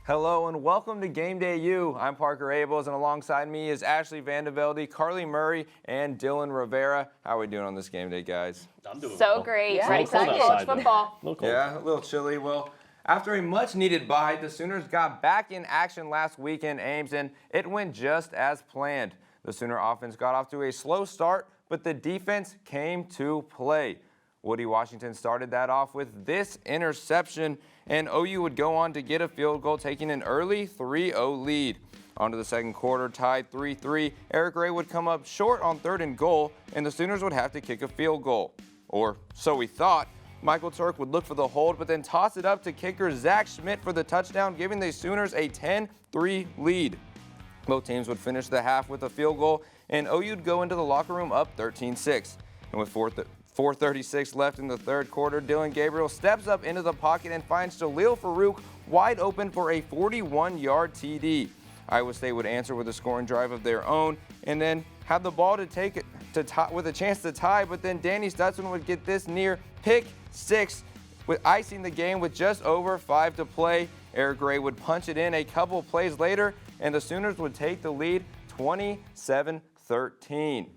Hello and welcome to Game Day U. I'm Parker Abels, and alongside me is Ashley Velde, Carly Murray, and Dylan Rivera. How are we doing on this game day, guys? I'm doing so well. great. Yeah. Ready for college football. Yeah, a little chilly. Well, after a much-needed bye, the Sooners got back in action last week in Ames, and it went just as planned. The Sooner offense got off to a slow start, but the defense came to play. Woody Washington started that off with this interception, and OU would go on to get a field goal, taking an early 3-0 lead. On to the second quarter, tied 3-3. Eric Ray would come up short on 3rd and goal, and the Sooners would have to kick a field goal. Or so we thought. Michael Turk would look for the hold, but then toss it up to kicker Zach Schmidt for the touchdown, giving the Sooners a 10-3 lead. Both teams would finish the half with a field goal, and OU would go into the locker room up 13-6. And with 4:36 left in the third quarter, Dylan Gabriel steps up into the pocket and finds Jaleel Farouk wide open for a 41-yard TD. Iowa State would answer with a scoring drive of their own and then have the ball to take it to tie, with a chance to tie, but then Danny Stutzman would get this near pick 6 with icing the game with just over 5 to play. Eric Ray would punch it in a couple plays later, and the Sooners would take the lead 27-13.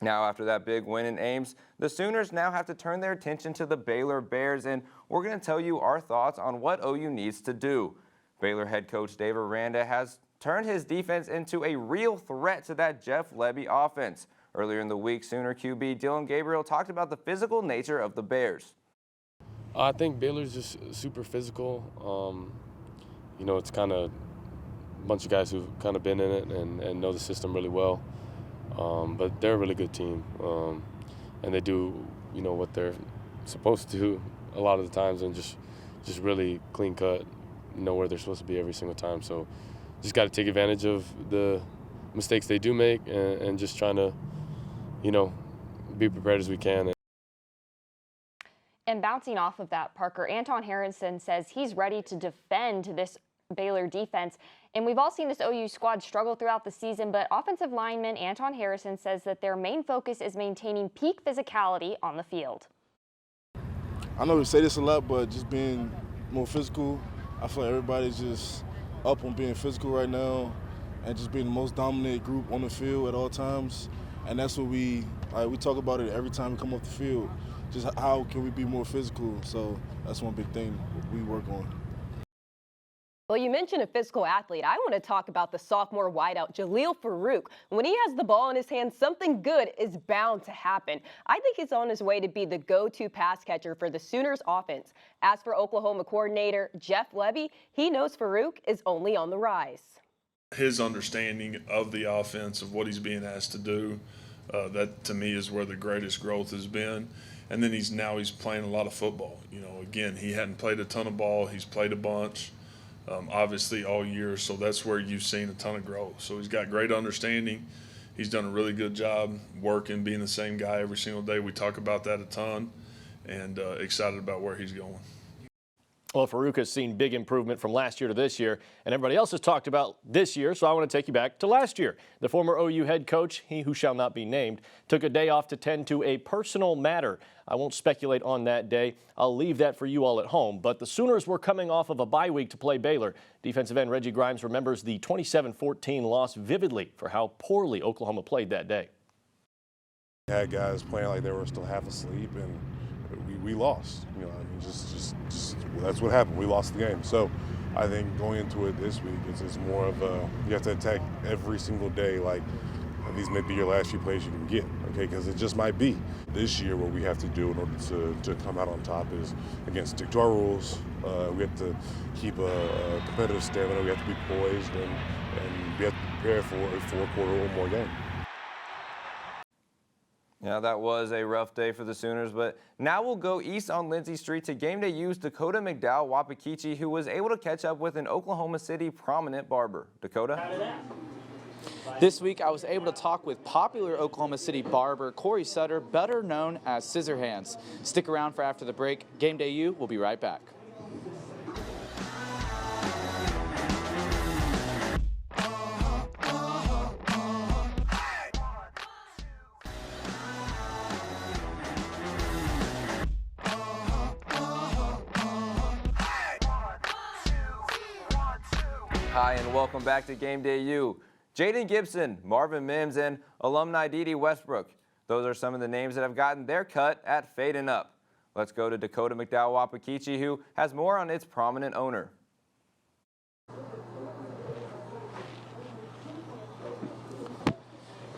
Now, after that big win in Ames, the Sooners now have to turn their attention to the Baylor Bears, and we're going to tell you our thoughts on what OU needs to do. Baylor head coach Dave Aranda has turned his defense into a real threat to that Jeff Lebby offense. Earlier in the week, Sooner QB Dylan Gabriel talked about the physical nature of the Bears. I think Baylor's just super physical. It's kind of a bunch of guys who've kind of been in it and know the system really well. But they're a really good team, and they do, what they're supposed to do a lot of the times, and just really clean cut, know where they're supposed to be every single time. So just got to take advantage of the mistakes they do make and just trying to, be prepared as we can. And bouncing off of that, Parker, Anton Harrison says he's ready to defend this Baylor defense. And we've all seen this OU squad struggle throughout the season, but offensive lineman Anton Harrison says that their main focus is maintaining peak physicality on the field. I know we say this a lot, but just being more physical, I feel like everybody's just up on being physical right now and just being the most dominant group on the field at all times. And that's what we talk about it every time we come off the field. Just how can we be more physical? So that's one big thing we work on. Well, you mentioned a physical athlete. I want to talk about the sophomore wideout, Jaleel Farouk. When he has the ball in his hand, something good is bound to happen. I think he's on his way to be the go-to pass catcher for the Sooners offense. As for Oklahoma coordinator Jeff Lebby, he knows Farouk is only on the rise. His understanding of the offense, of what he's being asked to do, that to me is where the greatest growth has been. And then he's playing a lot of football. Again, he hadn't played a ton of ball. He's played a bunch. Obviously all year, so that's where you've seen a ton of growth. So he's got great understanding. He's done a really good job working, being the same guy every single day. We talk about that a ton, and excited about where he's going. Well, Farouk has seen big improvement from last year to this year, and everybody else has talked about this year, so I want to take you back to last year. The former OU head coach, he who shall not be named, took a day off to tend to a personal matter. I won't speculate on that day. I'll leave that for you all at home. But the Sooners were coming off of a bye week to play Baylor. Defensive end Reggie Grimes remembers the 27-14 loss vividly for how poorly Oklahoma played that day. We had guys playing like they were still half asleep, and we lost. Just that's what happened. We lost the game. So I think going into it this week, it's more of you have to attack every single day like these may be your last few plays you can get, okay? Because it just might be. This year, what we have to do in order to come out on top is, again, stick to our rules. We have to keep a competitive stamina. We have to be poised, and we have to prepare for a four-quarter or more game. Yeah, that was a rough day for the Sooners, but now we'll go east on Lindsay Street to Game Day U's Dacoda McDowell-Wahpekeche, who was able to catch up with an Oklahoma City prominent barber. Dacoda? This week, I was able to talk with popular Oklahoma City barber Corey Sutter, better known as Scissorhands. Stick around for after the break. Game Day U will be right back. Hi, and welcome back to Game Day U. Jaden Gibson, Marvin Mims, and alumni Dede Westbrook. Those are some of the names that have gotten their cut at Fading Up. Let's go to Dacoda McDowell-Wahpekeche, who has more on its prominent owner.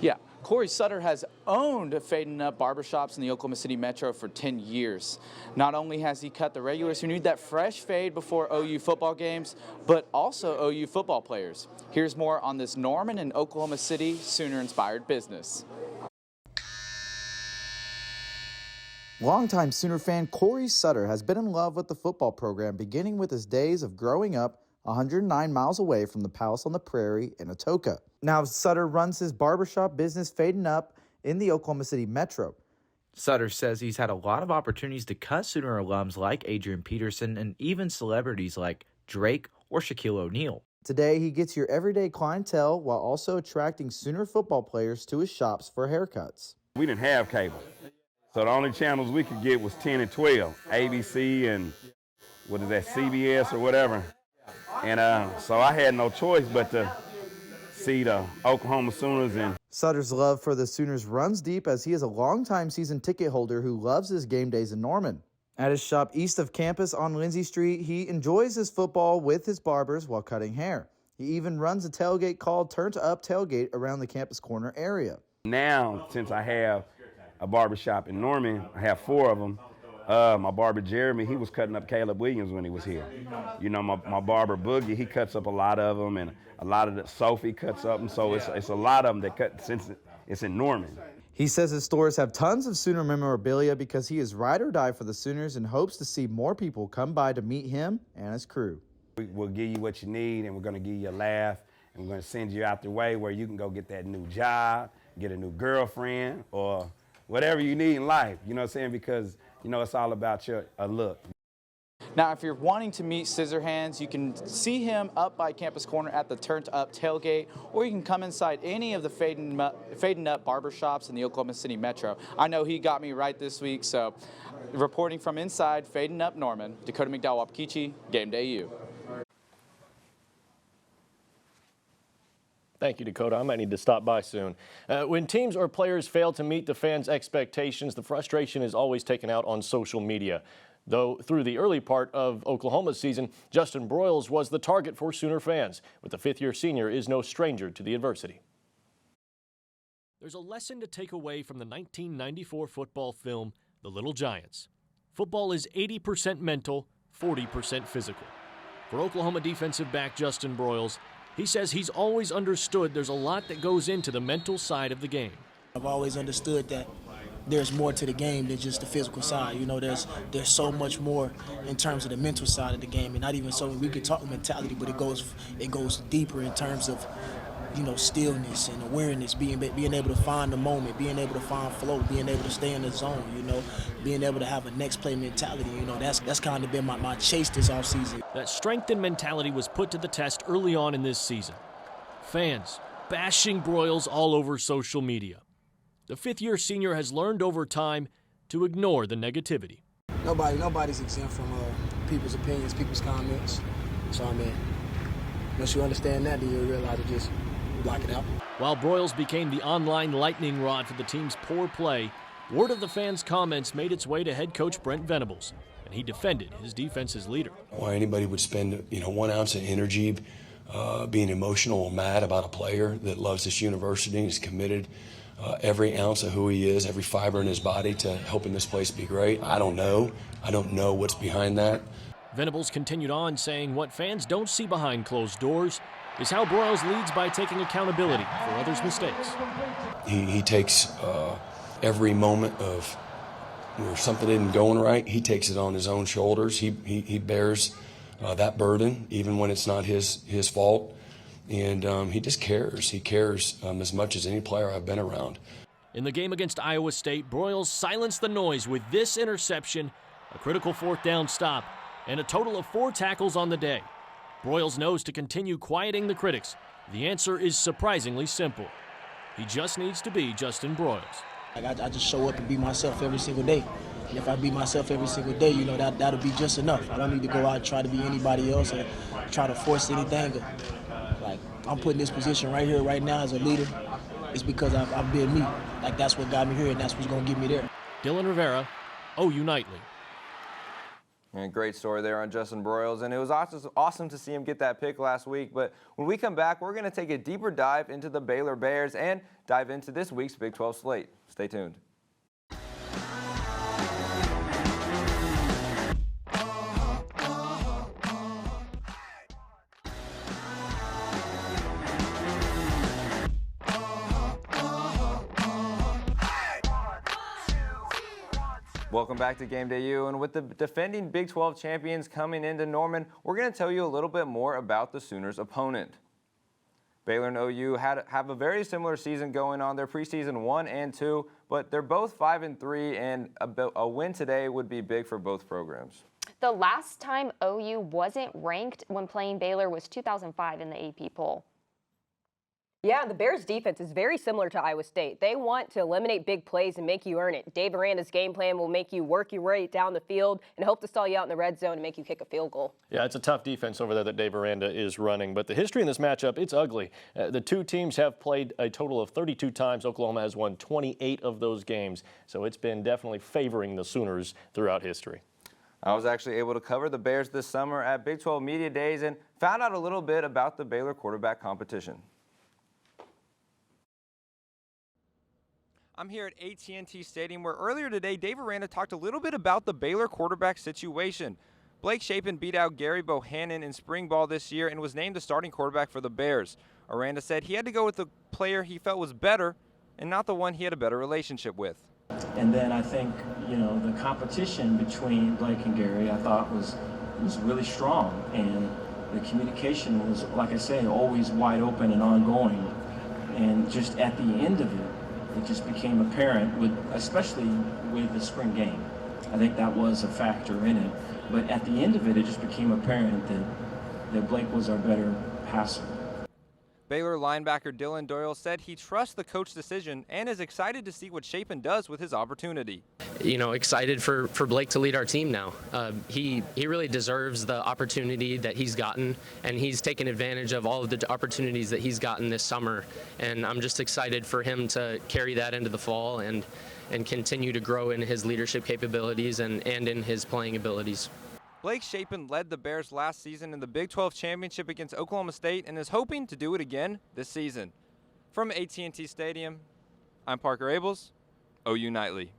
Yeah, Corey Sutter has owned Fading Up barbershops in the Oklahoma City Metro for 10 years. Not only has he cut the regulars who need that fresh fade before OU football games, but also OU football players. Here's more on this Norman and Oklahoma City Sooner-inspired business. Longtime Sooner fan Corey Sutter has been in love with the football program beginning with his days of growing up 109 miles away from the Palace on the Prairie in Atoka. Now Sutter runs his barbershop business Fading Up in the Oklahoma City Metro. Sutter says he's had a lot of opportunities to cut Sooner alums like Adrian Peterson and even celebrities like Drake or Shaquille O'Neal. Today, he gets your everyday clientele while also attracting Sooner football players to his shops for haircuts. We didn't have cable, so the only channels we could get was 10 and 12, ABC and what is that, CBS or whatever. And so I had no choice but to see the Oklahoma Sooners. And Sutter's love for the Sooners runs deep as he is a longtime season ticket holder who loves his game days in Norman. At his shop east of campus on Lindsay Street, he enjoys his football with his barbers while cutting hair. He even runs a tailgate called Turn to Up Tailgate around the campus corner area. now, since I have a barbershop in Norman, I have 4 of them. My barber Jeremy, he was cutting up Caleb Williams when he was here. You know, my barber Boogie, he cuts up a lot of them, and a lot of the Sophie cuts up them. So it's a lot of them that cut since it's in Norman. He says his stores have tons of Sooner memorabilia because he is ride or die for the Sooners and hopes to see more people come by to meet him and his crew. We'll give you what you need, and we're going to give you a laugh, and we're going to send you out the way where you can go get that new job, get a new girlfriend, or whatever you need in life. You know what I'm saying? Because, you know, it's all about a look. Now, if you're wanting to meet Scissorhands, you can see him up by Campus Corner at the Turned Up Tailgate, or you can come inside any of the Fading Up barbershops in the Oklahoma City Metro. I know he got me right this week, so reporting from inside Fading Up Norman, Dacoda McDowell-Wahpekeche, Game Day U. Thank you, Dacoda. I might need to stop by soon. When teams or players fail to meet the fans' expectations, the frustration is always taken out on social media. Though through the early part of Oklahoma's season, Justin Broyles was the target for Sooner fans, but the fifth-year senior is no stranger to the adversity. There's a lesson to take away from the 1994 football film, The Little Giants. Football is 80% mental, 40% physical. For Oklahoma defensive back Justin Broyles, he says he's always understood there's a lot that goes into the mental side of the game. I've always understood that there's more to the game than just the physical side. You know, there's so much more in terms of the mental side of the game, and not even so we could talk mentality, but it goes deeper in terms of, you know, stillness and awareness, being able to find the moment, being able to find flow, being able to stay in the zone, you know, being able to have a next play mentality. You know, that's kind of been my chase this offseason. That strength and mentality was put to the test early on in this season. Fans bashing Broyles all over social media. The fifth-year senior has learned over time to ignore the negativity. Nobody's exempt from people's opinions, people's comments. So, I mean, once you understand that, then you realize to just block it out. While Broyles became the online lightning rod for the team's poor play, word of the fans' comments made its way to head coach Brent Venables, and he defended his defense's leader. Why anybody would spend, 1 ounce of energy being emotional or mad about a player that loves this university and is committed every ounce of who he is, every fiber in his body to helping this place be great. I don't know. I don't know what's behind that. Venables continued on, saying what fans don't see behind closed doors is how Broyles leads by taking accountability for others' mistakes. He takes every moment of where something isn't going right, he takes it on his own shoulders. He bears that burden, even when it's not his fault. And he just cares. He cares as much as any player I've been around. In the game against Iowa State, Broyles silenced the noise with this interception, a critical 4th down stop, and a total of 4 tackles on the day. Broyles knows to continue quieting the critics. The answer is surprisingly simple. He just needs to be Justin Broyles. I just show up and be myself every single day. And if I be myself every single day, you know, that'll be just enough. I don't need to go out and try to be anybody else or try to force anything. I'm put in this position right here, right now as a leader, it's because I've been me. Like, that's what got me here, and that's what's going to get me there. Dylan Rivera, OU Nightly. And great story there on Justin Broyles, and it was awesome to see him get that pick last week. But when we come back, we're going to take a deeper dive into the Baylor Bears and dive into this week's Big 12 slate. Stay tuned. Welcome back to Game Day U, and with the defending Big 12 champions coming into Norman, we're going to tell you a little bit more about the Sooners' opponent. Baylor and OU have a very similar season going on. They're preseason 1 and 2, but they're both 5-3, and a win today would be big for both programs. The last time OU wasn't ranked when playing Baylor was 2005 in the AP poll. Yeah, the Bears' defense is very similar to Iowa State. They want to eliminate big plays and make you earn it. Dave Aranda's game plan will make you work your way down the field and hope to stall you out in the red zone and make you kick a field goal. Yeah, it's a tough defense over there that Dave Aranda is running, but the history in this matchup, it's ugly. The two teams have played a total of 32 times. Oklahoma has won 28 of those games, so it's been definitely favoring the Sooners throughout history. I was actually able to cover the Bears this summer at Big 12 Media Days and found out a little bit about the Baylor quarterback competition. I'm here at AT&T Stadium, where earlier today, Dave Aranda talked a little bit about the Baylor quarterback situation. Blake Shapen beat out Gary Bohannon in spring ball this year and was named the starting quarterback for the Bears. Aranda said he had to go with the player he felt was better and not the one he had a better relationship with. And then I think, the competition between Blake and Gary, I thought was really strong. And the communication was, like I say, always wide open and ongoing. And just at the end of it, it just became apparent, especially with the spring game. I think that was a factor in it. But at the end of it, it just became apparent that Blake was our better passer. Baylor linebacker Dylan Doyle said he trusts the coach's decision and is excited to see what Shapen does with his opportunity. Excited for Blake to lead our team now. He really deserves the opportunity that he's gotten, and he's taken advantage of all of the opportunities that he's gotten this summer. And I'm just excited for him to carry that into the fall and continue to grow in his leadership capabilities and in his playing abilities. Blake Shapen led the Bears last season in the Big 12 championship against Oklahoma State and is hoping to do it again this season. From AT&T Stadium, I'm Parker Abels, OU Nightly.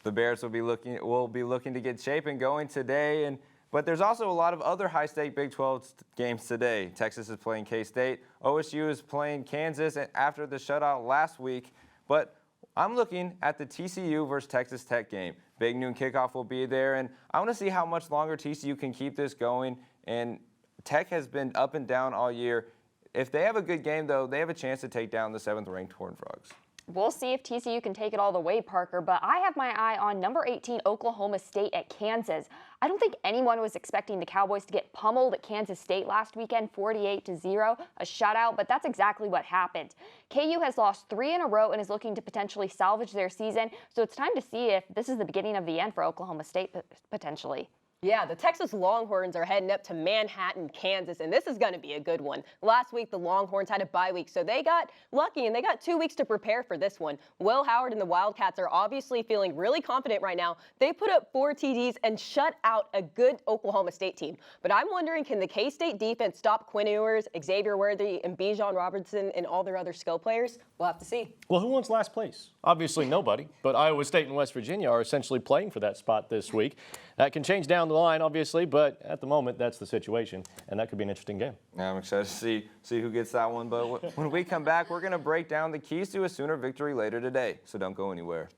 The Bears will be looking to get Shapen going today, but there's also a lot of other high-stake Big 12 games today. Texas is playing K-State, OSU is playing Kansas after the shutout last week, but I'm looking at the TCU versus Texas Tech game. Big noon kickoff will be there, and I want to see how much longer TCU can keep this going. And Tech has been up and down all year. If they have a good game, though, they have a chance to take down the 7th-ranked Horned Frogs. We'll see if TCU can take it all the way, Parker, but I have my eye on number 18 Oklahoma State at Kansas. I don't think anyone was expecting the Cowboys to get pummeled at Kansas State last weekend, 48-0, a shutout, but that's exactly what happened. KU has lost 3 in a row and is looking to potentially salvage their season, so it's time to see if this is the beginning of the end for Oklahoma State potentially. Yeah, the Texas Longhorns are heading up to Manhattan, Kansas, and this is going to be a good one. Last week, the Longhorns had a bye week, so they got lucky, and they got 2 weeks to prepare for this one. Will Howard and the Wildcats are obviously feeling really confident right now. They put up 4 TDs and shut out a good Oklahoma State team. But I'm wondering, can the K-State defense stop Quinn Ewers, Xavier Worthy, and Bijan Robertson and all their other skill players? We'll have to see. Well, who wants last place? Obviously nobody, but Iowa State and West Virginia are essentially playing for that spot this week. That can change down the line, obviously, but at the moment, that's the situation, and that could be an interesting game. Yeah, I'm excited to see who gets that one, but when we come back, we're going to break down the keys to a Sooner victory later today, so don't go anywhere.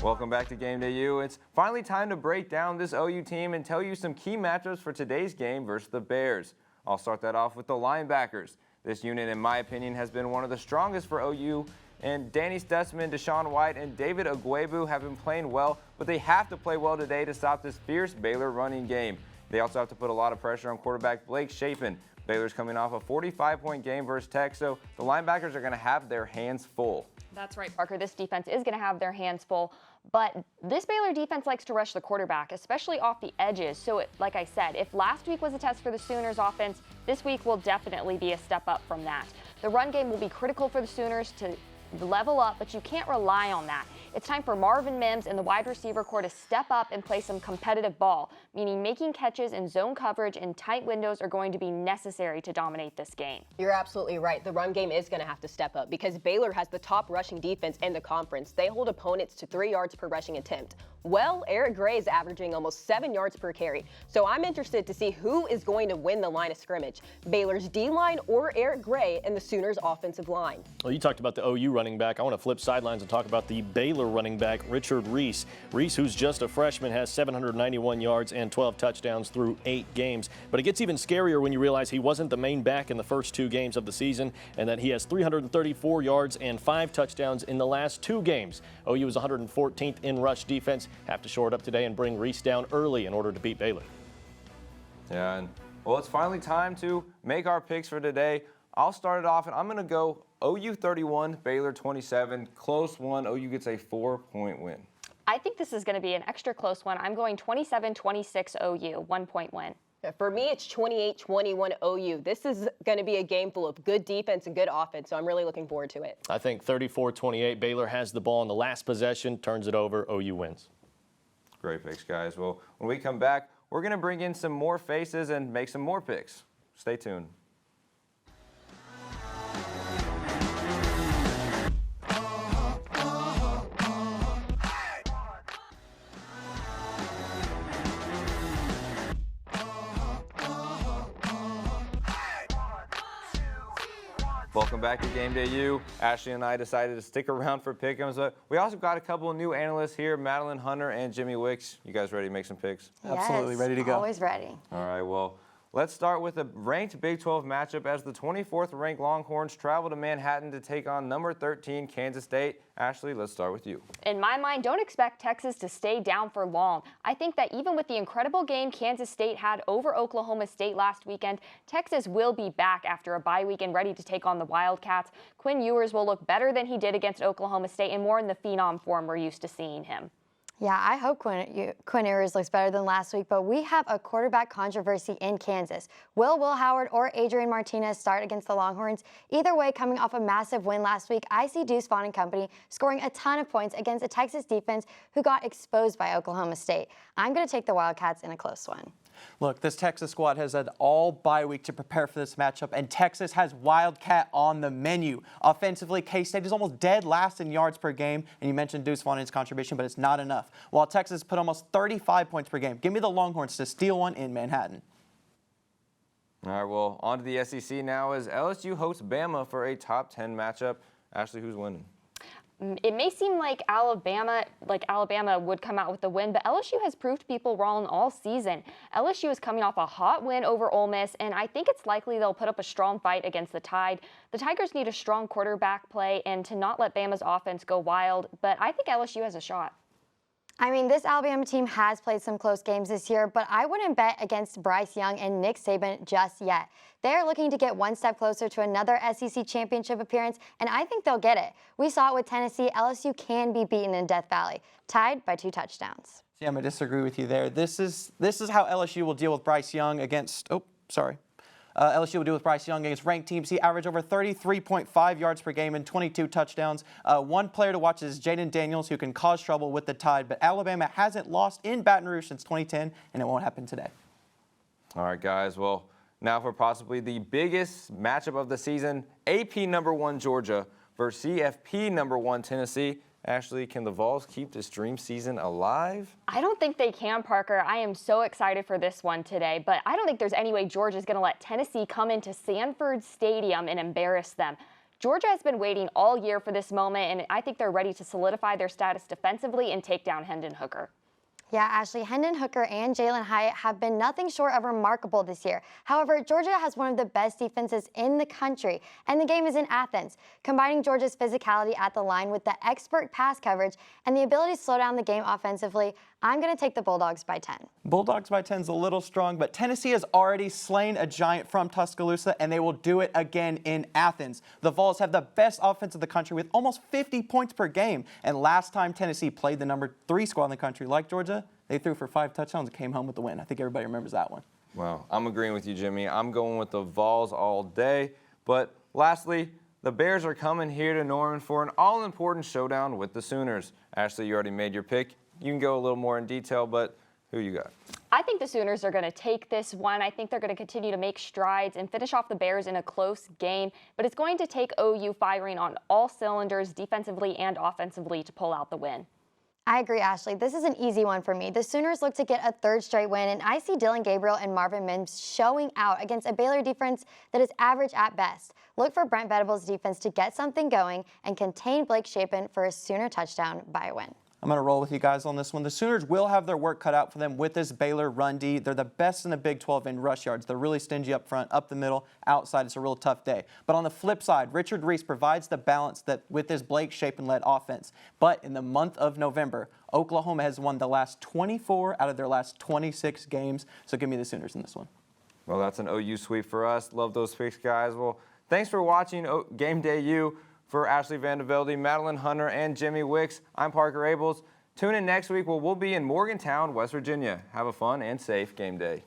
Welcome back to Game Day U. It's finally time to break down this OU team and tell you some key matchups for today's game versus the Bears. I'll start that off with the linebackers. This unit, in my opinion, has been one of the strongest for OU, and Danny Stutzman, Deshaun White, and David Agwebu have been playing well, but they have to play well today to stop this fierce Baylor running game. They also have to put a lot of pressure on quarterback Blake Shapen. Baylor's coming off a 45-point game versus Tech, so the linebackers are going to have their hands full. That's right, Parker. This defense is going to have their hands full, but this Baylor defense likes to rush the quarterback, especially off the edges. So, like I said, if last week was a test for the Sooners offense, this week will definitely be a step up from that. The run game will be critical for the Sooners to level up, but you can't rely on that. It's time for Marvin Mims and the wide receiver core to step up and play some competitive ball, meaning making catches in zone coverage and tight windows are going to be necessary to dominate this game. You're absolutely right. The run game is going to have to step up because Baylor has the top rushing defense in the conference. They hold opponents to 3 yards per rushing attempt. Well, Eric Gray is averaging almost 7 yards per carry. So I'm interested to see who is going to win the line of scrimmage, Baylor's D-line or Eric Gray and the Sooners offensive line. Well, you talked about the OU running back. I want to flip sidelines and talk about the Baylor running back, Richard Reese. Reese, who's just a freshman, has 791 yards and 12 touchdowns through 8 games. But it gets even scarier when you realize he wasn't the main back in the first 2 games of the season and that he has 334 yards and 5 touchdowns in the last 2 games. OU is 114th in rush defense. Have to shore it up today and bring Reese down early in order to beat Baylor. Yeah, and well, it's finally time to make our picks for today. I'll start it off, and I'm going to go OU 31, Baylor 27. Close one. OU gets a 4-point win. I think this is going to be an extra close one. I'm going 27-26 OU, 1-point win. For me, it's 28-21 OU. This is going to be a game full of good defense and good offense, so I'm really looking forward to it. I think 34-28. Baylor has the ball in the last possession, turns it over, OU wins. Great picks, guys. Well, when we come back, we're going to bring in some more faces and make some more picks. Stay tuned. Welcome back to Game Day U. Ashley and I decided to stick around for pick'ems, but we also got a couple of new analysts here, Madeline Hunter and Jimmy Wicks. You guys ready to make some picks? Absolutely, ready to go. Always ready. All right, well, let's start with a ranked Big 12 matchup as the 24th ranked Longhorns travel to Manhattan to take on number 13 Kansas State. Ashley, let's start with you. In my mind, don't expect Texas to stay down for long. I think that even with the incredible game Kansas State had over Oklahoma State last weekend, Texas will be back after a bye week and ready to take on the Wildcats. Quinn Ewers will look better than he did against Oklahoma State and more in the phenom form we're used to seeing him. Yeah, I hope Quinn Ewers looks better than last week, but we have a quarterback controversy in Kansas. Will Howard or Adrian Martinez start against the Longhorns? Either way, coming off a massive win last week, I see Deuce Vaughn and company scoring a ton of points against a Texas defense who got exposed by Oklahoma State. I'm going to take the Wildcats in a close one. Look, this Texas squad has had all bye week to prepare for this matchup, and Texas has Wildcat on the menu. Offensively, K-State is almost dead last in yards per game, and you mentioned Deuce Vaughn's contribution, but it's not enough. While Texas put almost 35 points per game. Give me the Longhorns to steal one in Manhattan. All right, well, on to the SEC now as LSU hosts Bama for a top 10 matchup. Ashley, who's winning? It may seem like Alabama would come out with the win, but LSU has proved people wrong all season. LSU is coming off a hot win over Ole Miss, and I think it's likely they'll put up a strong fight against the Tide. The Tigers need a strong quarterback play and to not let Bama's offense go wild, but I think LSU has a shot. I mean, this Alabama team has played some close games this year, but I wouldn't bet against Bryce Young and Nick Saban just yet. They're looking to get one step closer to another SEC championship appearance, and I think they'll get it. We saw it with Tennessee. LSU can be beaten in Death Valley, tied by 2 touchdowns. See, I'm going to disagree with you there. This is how LSU will deal with Bryce Young against, LSU will deal with Bryce Young against ranked teams. He averaged over 33.5 yards per game and 22 touchdowns. One player to watch is Jaden Daniels, who can cause trouble with the Tide. But Alabama hasn't lost in Baton Rouge since 2010, and it won't happen today. All right, guys. Well, now for possibly the biggest matchup of the season, AP #1 Georgia versus CFP #1 Tennessee. Ashley, can the Vols keep this dream season alive? I don't think they can, Parker. I am so excited for this one today, but I don't think there's any way Georgia's going to let Tennessee come into Sanford Stadium and embarrass them. Georgia has been waiting all year for this moment, and I think they're ready to solidify their status defensively and take down Hendon Hooker. Yeah, Ashley, Hendon Hooker and Jalen Hyatt have been nothing short of remarkable this year. However, Georgia has one of the best defenses in the country, and the game is in Athens. Combining Georgia's physicality at the line with the expert pass coverage and the ability to slow down the game offensively, I'm going to take the Bulldogs by 10. Bulldogs by 10 is a little strong, but Tennessee has already slain a giant from Tuscaloosa, and they will do it again in Athens. The Vols have the best offense in the country with almost 50 points per game, and last time Tennessee played the number 3 squad in the country, like Georgia, they threw for 5 touchdowns and came home with the win. I think everybody remembers that one. Well, I'm agreeing with you, Jimmy. I'm going with the Vols all day. But lastly, the Bears are coming here to Norman for an all-important showdown with the Sooners. Ashley, you already made your pick. You can go a little more in detail, but who you got? I think the Sooners are going to take this one. I think they're going to continue to make strides and finish off the Bears in a close game. But it's going to take OU firing on all cylinders defensively and offensively to pull out the win. I agree, Ashley. This is an easy one for me. The Sooners look to get a 3rd straight win, and I see Dylan Gabriel and Marvin Mims showing out against a Baylor defense that is average at best. Look for Brent Venables' defense to get something going and contain Blake Shapen for a Sooner touchdown by a win. I'm going to roll with you guys on this one. The Sooners will have their work cut out for them with this Baylor run D. They're the best in the Big 12 in rush yards. They're really stingy up front, up the middle, outside. It's a real tough day. But on the flip side, Richard Reese provides the balance that with this Blake Shapen-led offense. But in the month of November, Oklahoma has won the last 24 out of their last 26 games. So give me the Sooners in this one. Well, that's an OU sweep for us. Love those picks, guys. Well, thanks for watching Game Day U. For Ashley Velde, Madeline Hunter, and Jimmy Wicks, I'm Parker Abels. Tune in next week where we'll be in Morgantown, West Virginia. Have a fun and safe game day.